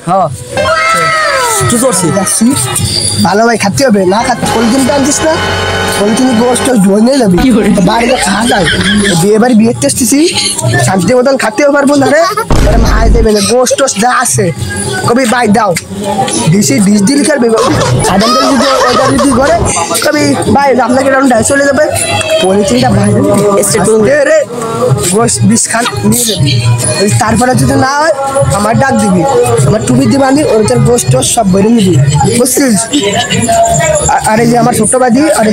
হ্যাঁ কি করছিস? ভালো ভাই খাতে হবে না, খাতে পলিথিন টানছিস না, পলিথিন গোষ্ঠ ধুয়ে নিয়ে যাবি বাড়িতে খাওয়া যায়। বিয়ে বাড়ি বিয়ে টেস্টেছি শান্তি মতন খাতেও পারবো না রে, মায় দেবে না গোষ্ঠ যা আছে কবি বাই দাও ডিশ দিল খেলবে সাধারণ যদি অর্ডার যদি করে কবি বাই আপনাকে এরকম ঢাই চলে যাবে। পলিথিনটা বাইরে রে গোষ্ঠ বিষ খান নিয়ে যাবি, তারপরে যদি না হয় আমার ডাক দিবি, আমার টুপি দিবি আনি ওইটার গোষ্ঠ সব বেড়ে নিবি বুঝছিস। আর এই যে আমার ছোট্ট বাদি আর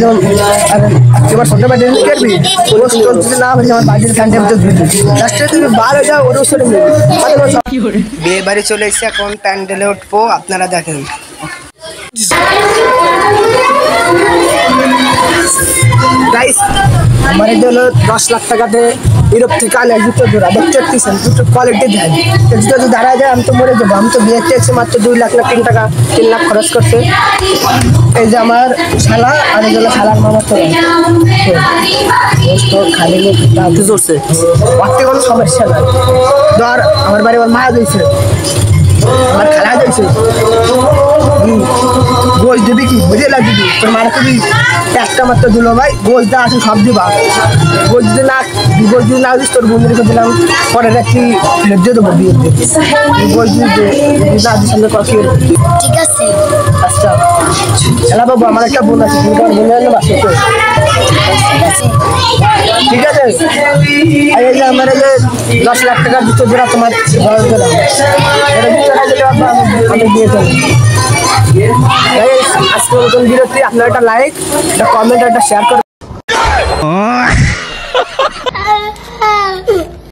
আমার ছোট্ট বাদি করবি গোষ্ঠ যদি না হলে আমার বাড়ির ফ্যানটার ভিতরে ধুবি লাস্টে তুমি বার হয়ে যাও ওর সরে নেবি। বিয়ে বাড়ি চলে এসে এখন প্যান্ডেলে উঠবো, আপনারা দেখেন। আমার এটা হলো 10 লাখ টাকাতে ইউরোপ থেকে আনে জুতো জোড়া, দেখতে পাচ্ছেন জুতো কোয়ালিটি দেয়, জুতো যদি দাঁড়ায় যায় আমি তো মরে যাবো। আমি তো বিয়ে চেয়েছি মাত্র 2 লাখ না 3 লাখ খরচ করছে। এই যে আমার শালা আর এই হলো শালার মামা তো খালি জোরছে ওতে কোনো সমস্যা নাই। ধর আমার বাড়ি আমার মা দিয়েছে, আমার খালা দিয়েছে, গোশ দিবি কি বুঝে লাগবি তোর মানে তুমি একটা মাত্র দিলো ভাই গোশ দা আছে সব দিবা, গোশ যদি না দিস তোর বন্ধুকে দিলাম পরে রাখি ফেরত দিয়ে দেবো বিয়ে গোশ যদি না দিস সামনে কফি ঠিক আছে। আচ্ছা এলা বাবু আমার একটা বোন আছে, তুমি তোমার বোনের বাসে ঠিক আছে। আর এই যে আমার এই যে 10 লাখ টাকার জুতো জোড়া তোমার আমি দিয়ে চলি। আজকে নতুন বিরতি, আপনার একটা লাইক, একটা কমেন্ট, একটা শেয়ার করুন।